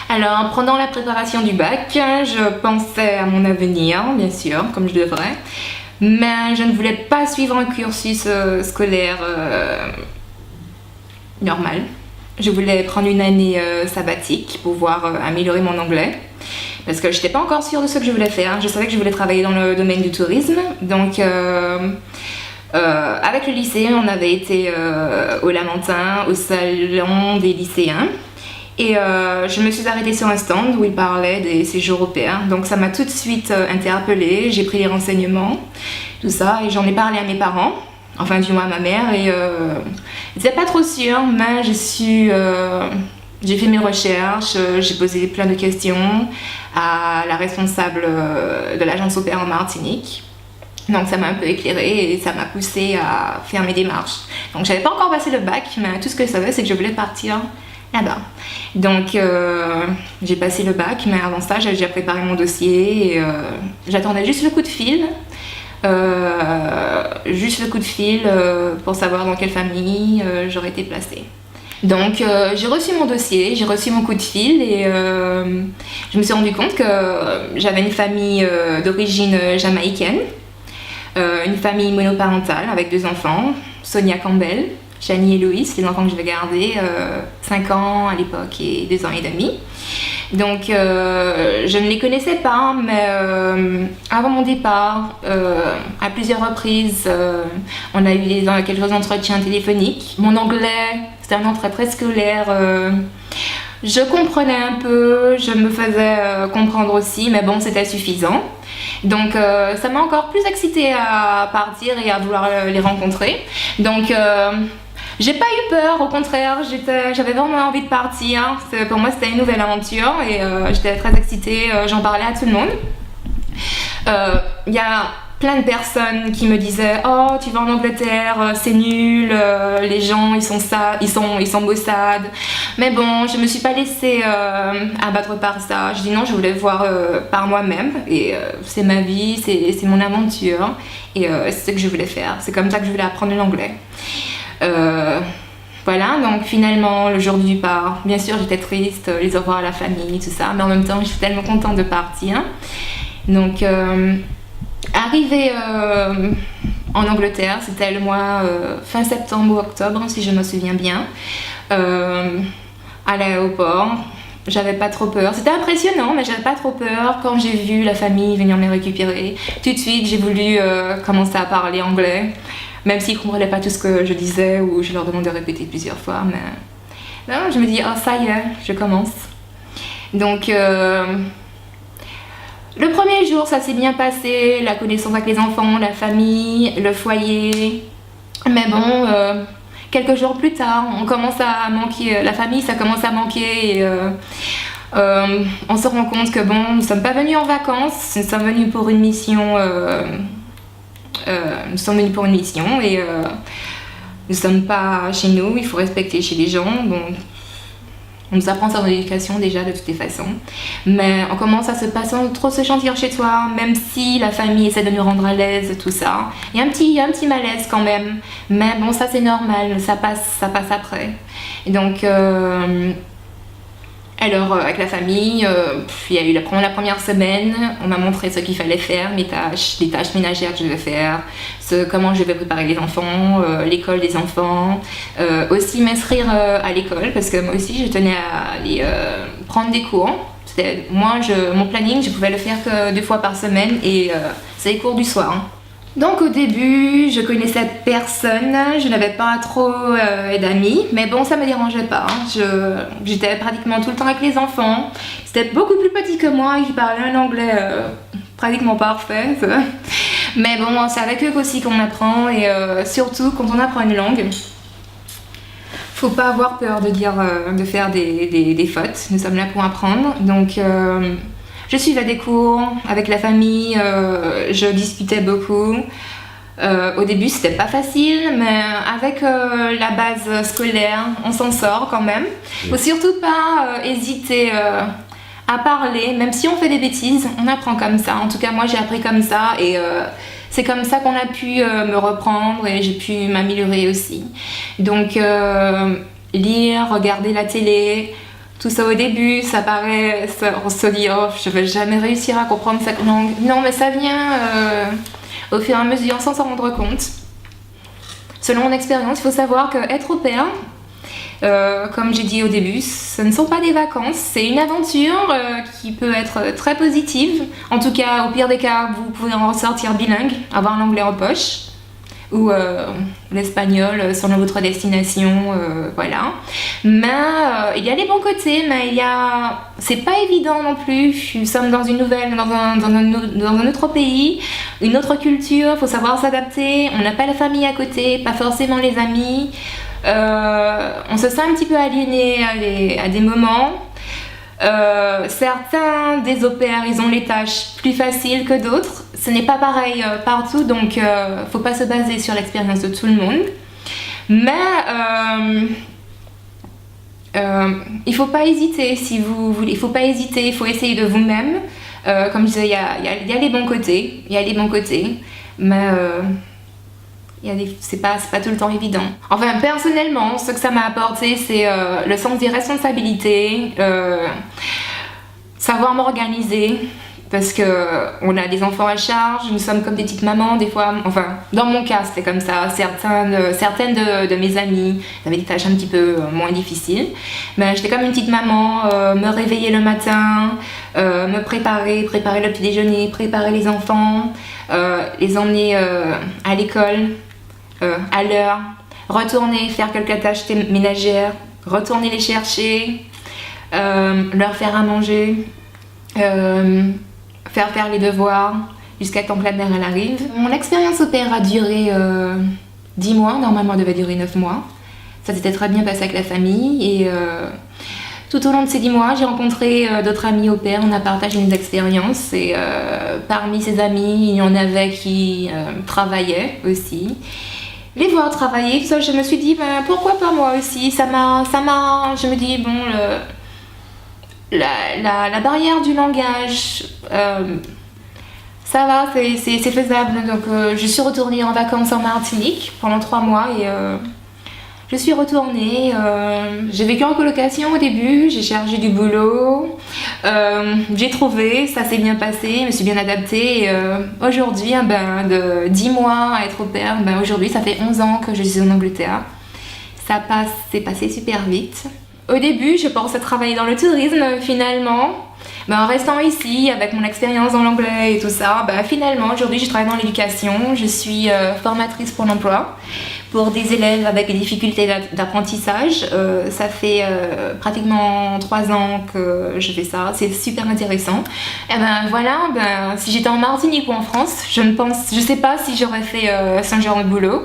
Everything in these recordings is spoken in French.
Alors, pendant la préparation du bac, je pensais à mon avenir, bien sûr, comme je devrais, mais je ne voulais pas suivre un cursus scolaire normal. Je voulais prendre une année sabbatique pour pouvoir améliorer mon anglais. Parce que je n'étais pas encore sûre de ce que je voulais faire. Je savais que je voulais travailler dans le domaine du tourisme. Donc, avec le lycée, on avait été au Lamentin, au salon des lycéens. Et je me suis arrêtée sur un stand où ils parlaient des séjours européens. Donc ça m'a tout de suite interpellée, j'ai pris les renseignements, tout ça, et j'en ai parlé à mes parents, enfin du moins à ma mère, et ils n'étaient pas trop sûrs, mais j'ai fait mes recherches, j'ai posé plein de questions à la responsable de l'agence Opéra en Martinique. Donc ça m'a un peu éclairée et ça m'a poussée à faire mes démarches. Donc j'avais pas encore passé le bac, mais tout ce que je savais, c'est que je voulais partir là-bas. Donc j'ai passé le bac, mais avant ça j'avais déjà préparé mon dossier et j'attendais juste le coup de fil. Pour savoir dans quelle famille j'aurais été placée. Donc j'ai reçu mon dossier, j'ai reçu mon coup de fil et je me suis rendu compte que j'avais une famille d'origine jamaïcaine, une famille monoparentale avec 2 enfants, Sonia Campbell, Shani et Louis, les enfants que je vais garder, 5 ans à l'époque et 2 ans et demi. Donc je ne les connaissais pas, mais avant mon départ, à plusieurs reprises, on a eu quelques entretiens téléphoniques. Mon anglais, c'était un anglais préscolaire. Je comprenais un peu, je me faisais comprendre aussi, mais bon, c'était suffisant. Donc ça m'a encore plus excitée à partir et à vouloir les rencontrer. Donc j'ai pas eu peur, au contraire, j'avais vraiment envie de partir. Pour moi, c'était une nouvelle aventure et j'étais très excitée, j'en parlais à tout le monde. Il y a plein de personnes qui me disaient « Oh, tu vas en Angleterre, c'est nul, les gens, ils sont maussades. » Mais bon, je me suis pas laissée abattre par ça. Je dis non, je voulais voir par moi-même et c'est ma vie, c'est mon aventure et c'est ce que je voulais faire. C'est comme ça que je voulais apprendre l'anglais. Voilà, donc finalement le jour du départ, bien sûr j'étais triste, les au revoir à la famille, tout ça, mais en même temps je suis tellement contente de partir. Donc arrivée en Angleterre, c'était le mois fin septembre ou octobre si je me souviens bien, à l'aéroport. J'avais pas trop peur, c'était impressionnant mais j'avais pas trop peur quand j'ai vu la famille venir me récupérer. Tout de suite j'ai voulu commencer à parler anglais. Même s'ils ne comprenaient pas tout ce que je disais ou je leur demandais de répéter plusieurs fois. Mais non, je me dis, oh ça y est, je commence. Donc, le premier jour, ça s'est bien passé, la connaissance avec les enfants, la famille, le foyer. Mais bon, quelques jours plus tard, on commence à manquer, la famille, ça commence à manquer. Et, on se rend compte que bon, nous ne sommes pas venus en vacances, nous sommes venus pour une mission. Nous sommes venus pour une mission et nous ne sommes pas chez nous, il faut respecter chez les gens. Donc, on nous apprend ça dans l'éducation déjà de toutes les façons. Mais on commence à trop se sentir chez soi, même si la famille essaie de nous rendre à l'aise, tout ça. Il y a un petit malaise quand même. Mais bon, ça c'est normal, ça passe après. Et donc, alors avec la famille, il y a eu la première semaine, on m'a montré ce qu'il fallait faire, les tâches ménagères que je devais faire, comment je devais préparer les enfants, l'école des enfants, aussi m'inscrire à l'école parce que moi aussi je tenais à aller prendre des cours. Mon planning, je pouvais le faire que 2 fois par semaine et c'est les cours du soir. Hein. Donc au début, je connaissais personne, je n'avais pas trop d'amis, mais bon, ça me dérangeait pas. Hein. J'étais pratiquement tout le temps avec les enfants. C'était beaucoup plus petit que moi, qui parlaient un anglais pratiquement parfait. Mais bon, c'est avec eux aussi qu'on apprend et surtout quand on apprend une langue, faut pas avoir peur de faire des fautes. Nous sommes là pour apprendre, donc. Je suivais des cours avec la famille, je discutais beaucoup. Au début, c'était pas facile, mais avec la base scolaire, on s'en sort quand même. Faut surtout pas hésiter à parler, même si on fait des bêtises, on apprend comme ça. En tout cas, moi, j'ai appris comme ça et c'est comme ça qu'on a pu me reprendre et j'ai pu m'améliorer aussi. Donc, lire, regarder la télé. Tout ça au début, on se dit oh je vais jamais réussir à comprendre cette langue. Non mais ça vient au fur et à mesure sans s'en rendre compte. Selon mon expérience, il faut savoir qu'être au pair, comme j'ai dit au début, ce ne sont pas des vacances, c'est une aventure qui peut être très positive. En tout cas, au pire des cas, vous pouvez en ressortir bilingue, avoir l'anglais en poche ou l'espagnol selon votre destination, voilà. Mais il y a les bons côtés, mais c'est pas évident non plus. Nous sommes dans une nouvelle, dans un autre pays, une autre culture. Il faut savoir s'adapter. On n'a pas la famille à côté, pas forcément les amis. On se sent un petit peu aliéné à des moments. Certains des au pair, ils ont les tâches plus faciles que d'autres. Ce n'est pas pareil partout, donc faut pas se baser sur l'expérience de tout le monde. Mais il faut pas hésiter si vous voulez. Il faut pas hésiter, il faut essayer de vous-même. Comme je disais, il y a les bons côtés, mais c'est pas tout le temps évident. Enfin, personnellement, ce que ça m'a apporté, c'est le sens des responsabilités, savoir m'organiser, parce que on a des enfants à charge, nous sommes comme des petites mamans des fois. Enfin, dans mon cas, c'était comme ça. Certaines de mes amies avaient des tâches un petit peu moins difficiles, mais j'étais comme une petite maman, me réveiller le matin, me préparer le petit déjeuner, préparer les enfants, les emmener à l'école à l'heure, retourner faire quelques tâches ménagères, retourner les chercher, leur faire à manger, faire les devoirs jusqu'à temps que la mère elle arrive. Mon expérience au pair a duré 10 mois, normalement elle devait durer 9 mois. Ça s'était très bien passé avec la famille et tout au long de ces 10 mois, j'ai rencontré d'autres amis au pair, on a partagé nos expériences et parmi ces amis, il y en avait qui travaillaient aussi. Les voir travailler, ça, je me suis dit pourquoi pas moi aussi, je me dis bon, la barrière du langage, ça va, c'est faisable. Donc je suis retournée en vacances en Martinique pendant 3 mois et je suis retournée. J'ai vécu en colocation au début, j'ai cherché du boulot, j'ai trouvé, ça s'est bien passé, je me suis bien adaptée. Et, aujourd'hui, de 10 mois à être au pair, aujourd'hui ça fait 11 ans que je suis en Angleterre. C'est passé super vite. Au début, je pensais travailler dans le tourisme, finalement. En restant ici, avec mon expérience dans l'anglais et tout ça, finalement, aujourd'hui, je travaille dans l'éducation. Je suis formatrice pour l'emploi pour des élèves avec des difficultés d'apprentissage. Ça fait pratiquement 3 ans que je fais ça. C'est super intéressant. Et voilà, si j'étais en Martinique ou en France, je sais pas si j'aurais fait ce genre de boulot.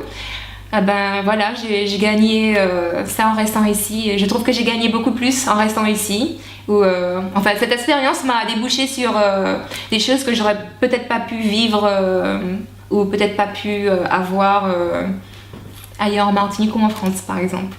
Voilà, j'ai gagné ça en restant ici et je trouve que j'ai gagné beaucoup plus en restant ici enfin cette expérience m'a débouché sur des choses que j'aurais peut-être pas pu vivre ou peut-être pas pu avoir ailleurs en Martinique ou en France par exemple.